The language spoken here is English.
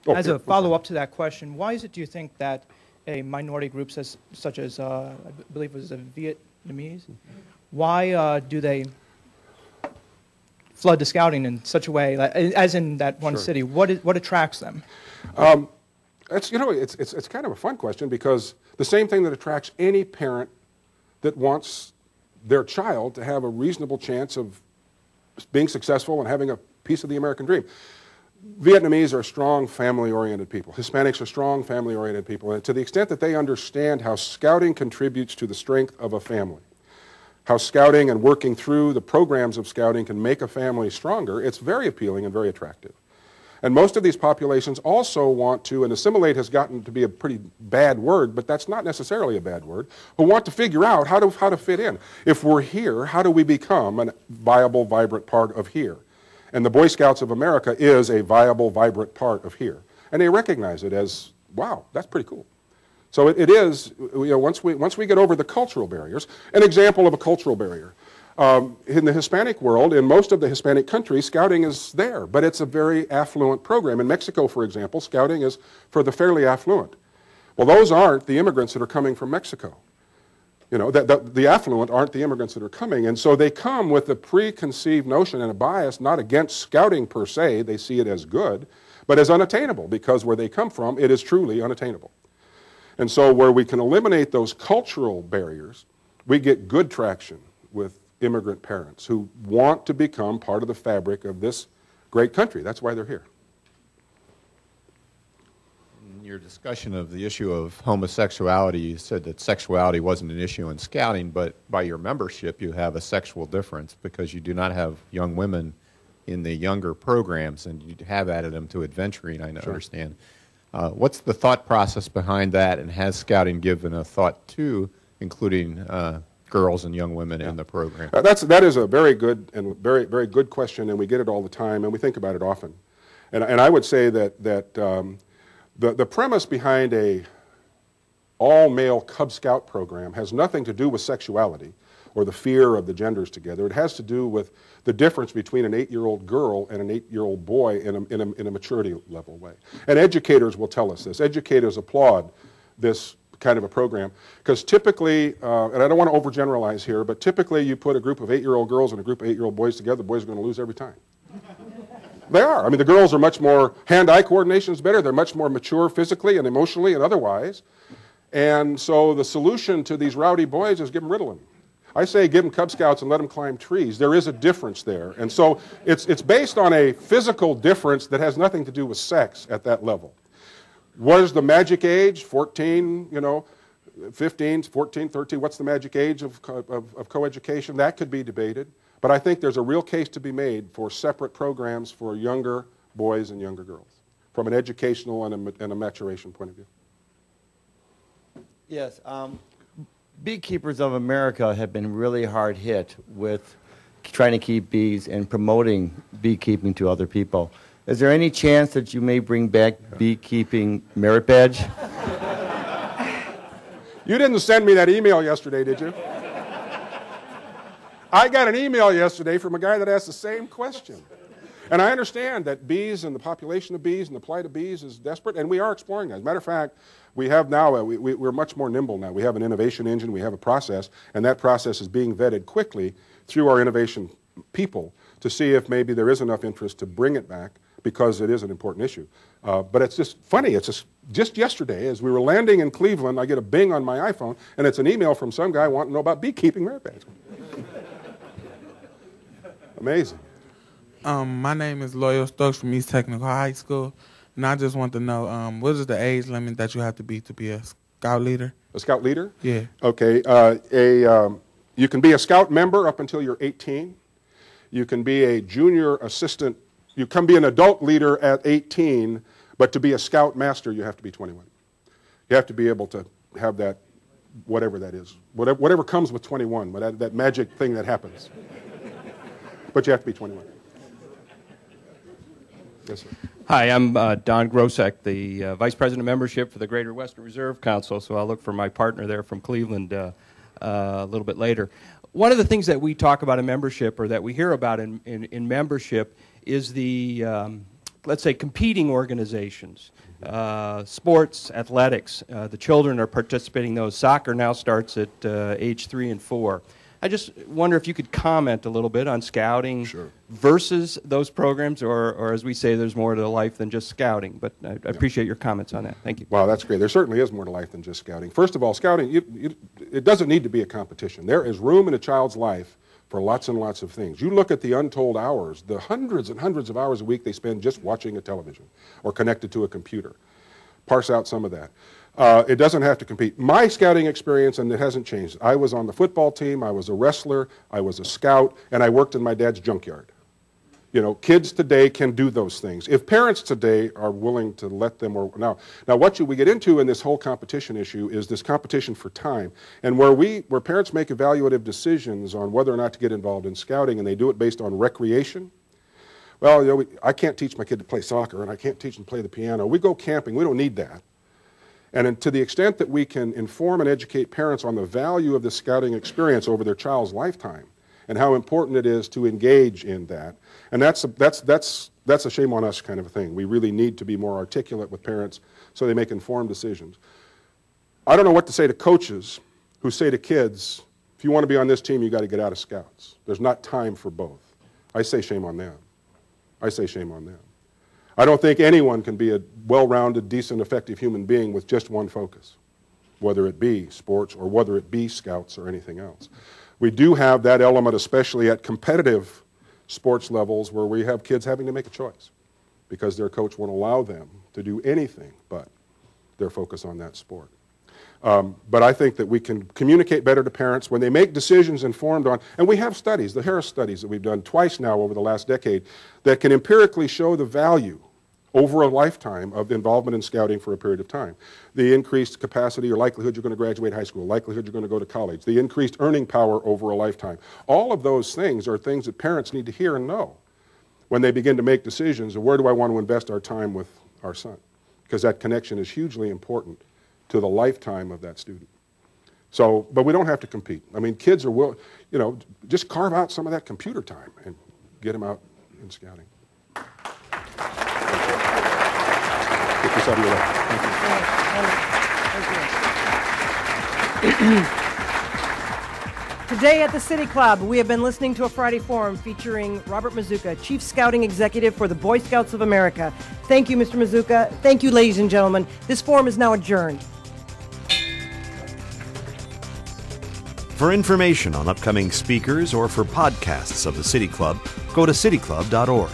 Oh, As yeah, a follow-up to that question, why is it, do you think, that a minority group such as I believe it was the Vietnamese, why do they flood the scouting in such a way, like, as in that one Sure. city? What attracts them? It's, you know, it's kind of a fun question, because the same thing that attracts any parent that wants their child to have a reasonable chance of being successful and having a piece of the American dream. Vietnamese are strong, family-oriented people. Hispanics are strong, family-oriented people. And to the extent that they understand how scouting contributes to the strength of a family, how scouting and working through the programs of scouting can make a family stronger, it's very appealing and very attractive. And most of these populations also want to, and assimilate has gotten to be a pretty bad word, but that's not necessarily a bad word, who want to figure out how to fit in. If we're here, how do we become a viable, vibrant part of here? And the Boy Scouts of America is a viable, vibrant part of here. And they recognize it as, wow, that's pretty cool. So it is, you know, once we get over the cultural barriers, an example of a cultural barrier. In the Hispanic world, in most of the Hispanic countries, scouting is there, but it's a very affluent program. In Mexico, for example, scouting is for the fairly affluent. Well, those aren't the immigrants that are coming from Mexico. You know, the affluent aren't the immigrants that are coming, and so they come with a preconceived notion and a bias, not against scouting per se, they see it as good, but as unattainable, because where they come from, it is truly unattainable. And so where we can eliminate those cultural barriers, we get good traction with immigrant parents who want to become part of the fabric of this great country. That's why they're here. In your discussion of the issue of homosexuality, you said that sexuality wasn't an issue in scouting, but by your membership you have a sexual difference because you do not have young women in the younger programs, and you have added them to adventuring, I understand. What's the thought process behind that, and has scouting given a thought to including girls and young women in the program? That is a very good and very good question, and we get it all the time, and we think about it often. And I would say that the premise behind a all-male Cub Scout program has nothing to do with sexuality or the fear of the genders together. It has to do with the difference between an 8-year-old girl and an 8-year-old boy in a maturity level way. And educators will tell us this. Educators applaud this kind of a program because typically, and I don't want to overgeneralize here, but typically you put a group of 8-year-old girls and a group of 8-year-old boys together, the boys are going to lose every time. They are. I mean, the girls are much more, hand-eye coordination is better. They're much more mature physically and emotionally and otherwise. And so the solution to these rowdy boys is give them Ritalin. I say give them Cub Scouts and let them climb trees. There is a difference there. And so it's based on a physical difference that has nothing to do with sex at that level. What is the magic age? 14, you know, 15, 14, 13. What's the magic age of coeducation? That could be debated. But I think there's a real case to be made for separate programs for younger boys and younger girls from an educational and a maturation point of view. Yes. Beekeepers of America have been really hard hit with trying to keep bees and promoting beekeeping to other people. Is there any chance that you may bring back beekeeping merit badge? You didn't send me that email yesterday, did you? I got an email yesterday from a guy that asked the same question. And I understand that bees and the population of bees and the plight of bees is desperate, and we are exploring that. As a matter of fact, we have now, we're much more nimble now. We have an innovation engine, we have a process, and that process is being vetted quickly through our innovation people to see if maybe there is enough interest to bring it back because it is an important issue. But it's just funny, it's just yesterday as we were landing in Cleveland, I get a bing on my iPhone, and it's an email from some guy wanting to know about beekeeping merit badge. Amazing. My name is Loyal Stokes from East Technical High School, and I just want to know, what is the age limit that you have to be a scout leader? A scout leader? Yeah. Okay. You can be a scout member up until you're 18. You can be a junior assistant. You can be an adult leader at 18, but to be a scout master, you have to be 21. You have to be able to have that, whatever that is, whatever comes with 21, that magic thing that happens. But you have to be 21. Yes, sir. Hi, I'm Don Grosek, the Vice President of Membership for the Greater Western Reserve Council, so I'll look for my partner there from Cleveland a little bit later. One of the things that we talk about in membership, or that we hear about in membership, is the let's say, competing organizations, sports, athletics. The children are participating in those. Soccer now starts at age 3 and 4. I just wonder if you could comment a little bit on scouting versus those programs, or as we say, there's more to life than just scouting. But I appreciate your comments on that. Thank you. Wow, that's great. There certainly is more to life than just scouting. First of all, scouting, it doesn't need to be a competition. There is room in a child's life for lots and lots of things. You look at the untold hours, the hundreds and hundreds of hours a week they spend just watching a television or connected to a computer. Parse out some of that. It doesn't have to compete. My scouting experience, and it hasn't changed, I was on the football team, I was a wrestler, I was a scout, and I worked in my dad's junkyard. You know, kids today can do those things. If parents today are willing to let them, now what we get into in this whole competition issue is this competition for time, and where parents make evaluative decisions on whether or not to get involved in scouting, and they do it based on recreation. Well, you know, I can't teach my kid to play soccer, and I can't teach them to play the piano. We go camping. We don't need that. And to the extent that we can inform and educate parents on the value of the scouting experience over their child's lifetime and how important it is to engage in that, and that's a shame on us kind of a thing. We really need to be more articulate with parents so they make informed decisions. I don't know what to say to coaches who say to kids, if you want to be on this team, you got to get out of scouts. There's not time for both. I say shame on them. I say shame on them. I don't think anyone can be a well-rounded, decent, effective human being with just one focus, whether it be sports or whether it be scouts or anything else. We do have that element, especially at competitive sports levels, where we have kids having to make a choice because their coach won't allow them to do anything but their focus on that sport. But I think that we can communicate better to parents when they make decisions informed on, and we have studies, the Harris studies that we've done twice now over the last decade, that can empirically show the value over a lifetime of involvement in scouting for a period of time. The increased capacity or likelihood you're going to graduate high school, likelihood you're going to go to college, the increased earning power over a lifetime. All of those things are things that parents need to hear and know when they begin to make decisions of where do I want to invest our time with our son, because that connection is hugely important to the lifetime of that student. So, but we don't have to compete. I mean, kids are just carve out some of that computer time and get them out in scouting. Get this out of your way. Today at the City Club, we have been listening to a Friday Forum featuring Robert Mazzuca, Chief Scouting Executive for the Boy Scouts of America. Thank you, Mr. Mazzuca. Thank you, ladies and gentlemen. This forum is now adjourned. For information on upcoming speakers or for podcasts of the City Club, go to cityclub.org.